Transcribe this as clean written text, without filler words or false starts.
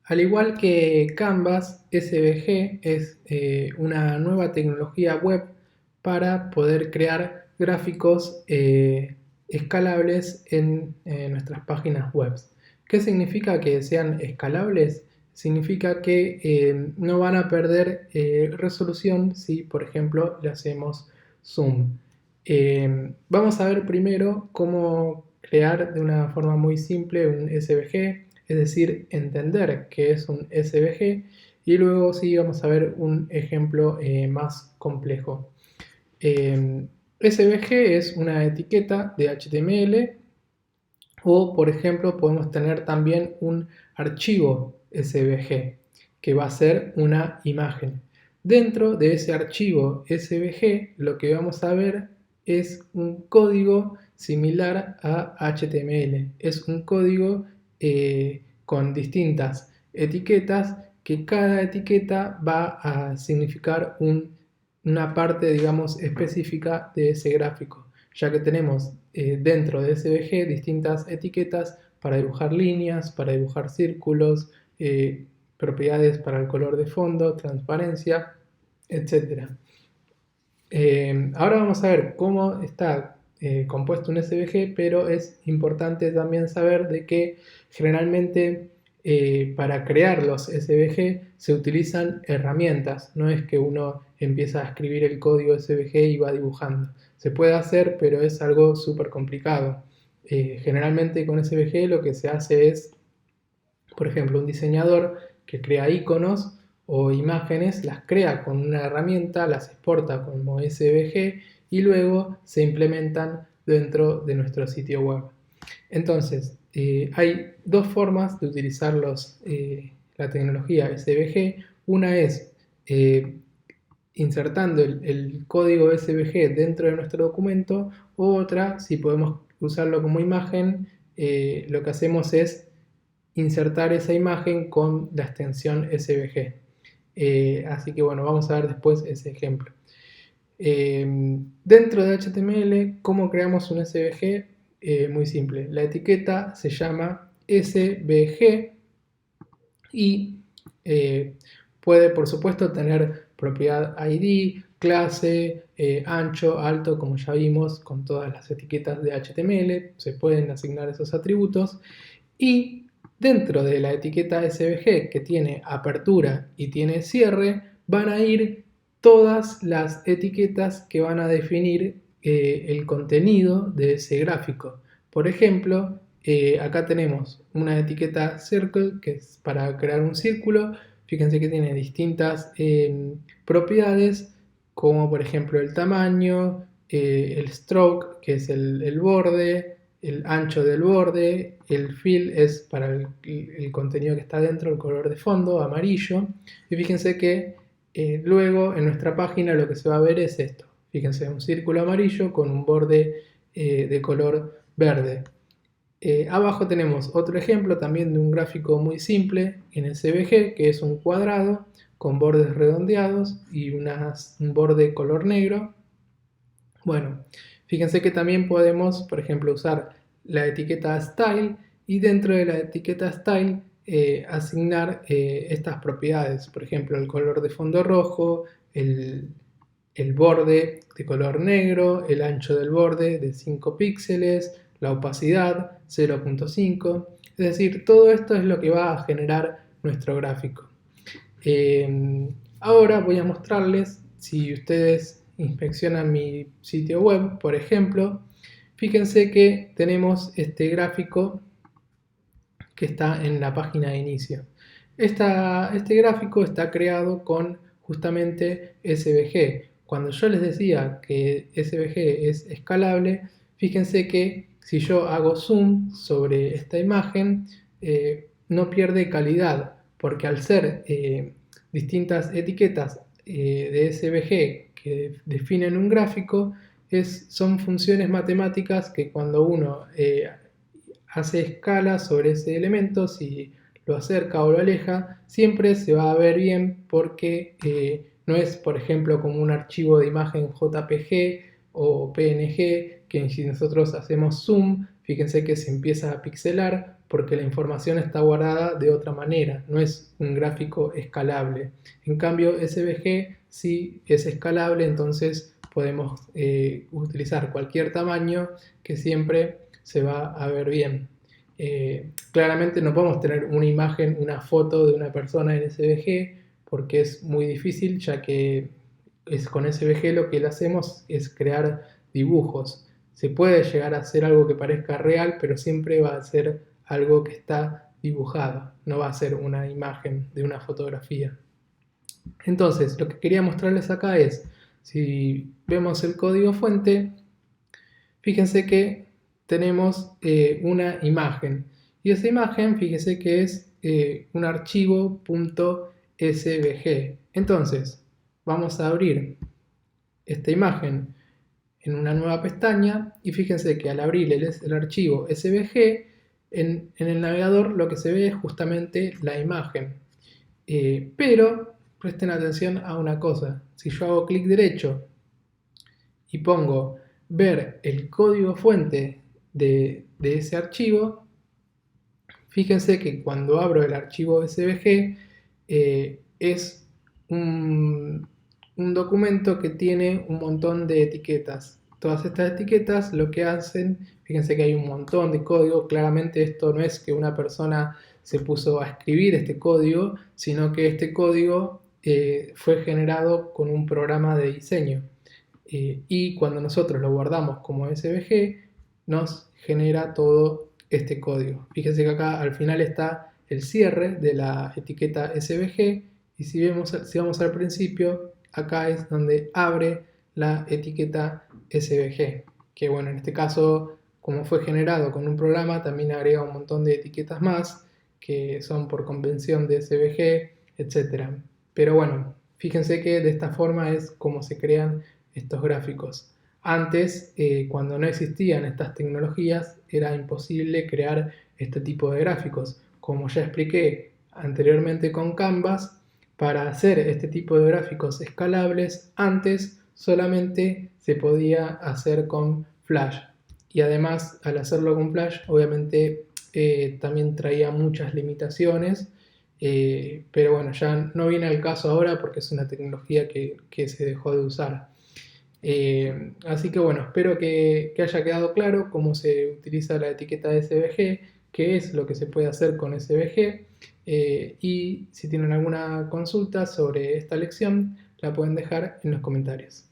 Al igual que Canvas, SVG es una nueva tecnología web para poder crear gráficos escalables en nuestras páginas web. ¿Qué significa que sean escalables? Significa que no van a perder resolución si, por ejemplo, le hacemos zoom. Vamos a ver primero cómo crear de una forma muy simple un SVG, es decir, entender qué es un SVG, y luego sí vamos a ver un ejemplo más complejo. SVG es una etiqueta de HTML, o por ejemplo podemos tener también un archivo SVG que va a ser una imagen. Dentro de ese archivo SVG lo que vamos a ver es un código similar a HTML. Es un código con distintas etiquetas, que cada etiqueta va a significar una parte, digamos, específica de ese gráfico, ya que tenemos dentro de SVG distintas etiquetas para dibujar líneas, para dibujar círculos, propiedades para el color de fondo, transparencia, etc. Ahora vamos a ver cómo está compuesto un SVG, pero es importante también saber de que generalmente para crear los SVG se utilizan herramientas, no es que uno empieza a escribir el código SVG y va dibujando. Se puede hacer, pero es algo súper complicado. Generalmente con SVG lo que se hace es, por ejemplo, un diseñador que crea iconos o imágenes, las crea con una herramienta, las exporta como SVG y luego se implementan dentro de nuestro sitio web. Entonces, hay dos formas de utilizar la tecnología SVG. Una es insertando el código SVG dentro de nuestro documento, o otra, si podemos usarlo como imagen, lo que hacemos es insertar esa imagen con la extensión SVG. Así que bueno, vamos a ver después ese ejemplo. Dentro de HTML, ¿cómo creamos un SVG? Muy simple. La etiqueta se llama SVG y puede, por supuesto, tener propiedad ID, clase, ancho, alto, como ya vimos con todas las etiquetas de HTML. Se pueden asignar esos atributos. Y dentro de la etiqueta SVG, que tiene apertura y tiene cierre, van a ir todas las etiquetas que van a definir el contenido de ese gráfico. Por ejemplo, acá tenemos una etiqueta circle, que es para crear un círculo. Fíjense que tiene distintas propiedades, como por ejemplo el tamaño, el stroke, que es el borde, el ancho del borde, el fill es para el contenido que está dentro, el color de fondo, amarillo. Y fíjense que luego en nuestra página lo que se va a ver es esto. Fíjense, un círculo amarillo con un borde de color verde. Abajo tenemos otro ejemplo también de un gráfico muy simple en SVG, que es un cuadrado con bordes redondeados y un borde color negro. Bueno, fíjense que también podemos, por ejemplo, usar la etiqueta style, y dentro de la etiqueta style asignar estas propiedades, por ejemplo, el color de fondo rojo, el borde de color negro, el ancho del borde de 5 píxeles, la opacidad 0.5, es decir, todo esto es lo que va a generar nuestro gráfico. Ahora voy a mostrarles, si ustedes inspeccionan mi sitio web, por ejemplo, fíjense que tenemos este gráfico que está en la página de inicio. Este gráfico está creado con justamente SVG. Cuando yo les decía que SVG es escalable, fíjense que si yo hago zoom sobre esta imagen, no pierde calidad, porque al ser distintas etiquetas de SVG que definen un gráfico, son funciones matemáticas que cuando uno hace escala sobre ese elemento, si lo acerca o lo aleja, siempre se va a ver bien, porque no es, por ejemplo, como un archivo de imagen JPG o PNG, que si nosotros hacemos zoom fíjense que se empieza a pixelar porque la información está guardada de otra manera, no es un gráfico escalable. En cambio, SVG sí es escalable, entonces podemos utilizar cualquier tamaño que siempre se va a ver bien. Claramente no podemos tener una imagen, una foto de una persona en SVG porque es muy difícil, ya que con SVG lo que le hacemos es crear dibujos. Se puede llegar a hacer algo que parezca real, pero siempre va a ser algo que está dibujado, no va a ser una imagen de una fotografía. Entonces, lo que quería mostrarles acá es, si vemos el código fuente, fíjense que tenemos una imagen. Y esa imagen, fíjense que es un archivo .svg. Entonces, vamos a abrir esta imagen en una nueva pestaña y fíjense que al abrir el archivo svg, en el navegador lo que se ve es justamente la imagen. Pero presten atención a una cosa. Si yo hago clic derecho y pongo ver el código fuente de ese archivo, fíjense que cuando abro el archivo svg es un documento que tiene un montón de etiquetas. Todas estas etiquetas lo que hacen, fíjense que hay un montón de código, claramente esto no es que una persona se puso a escribir este código, sino que este código fue generado con un programa de diseño. Y cuando nosotros lo guardamos como SVG, nos genera todo este código. Fíjense que acá al final está el cierre de la etiqueta SVG y si vamos al principio, acá es donde abre la etiqueta SVG, que bueno, en este caso, como fue generado con un programa, también agrega un montón de etiquetas más que son por convención de SVG, etc. Pero bueno, fíjense que de esta forma es como se crean estos gráficos. Antes, cuando no existían estas tecnologías, era imposible crear este tipo de gráficos. Como ya expliqué anteriormente con Canvas, para hacer este tipo de gráficos escalables, antes solamente se podía hacer con Flash. Y además, al hacerlo con Flash, obviamente también traía muchas limitaciones, pero bueno, ya no viene al caso ahora porque es una tecnología que se dejó de usar. Así que bueno, espero que haya quedado claro cómo se utiliza la etiqueta de SVG, qué es lo que se puede hacer con SVG, y si tienen alguna consulta sobre esta lección la pueden dejar en los comentarios.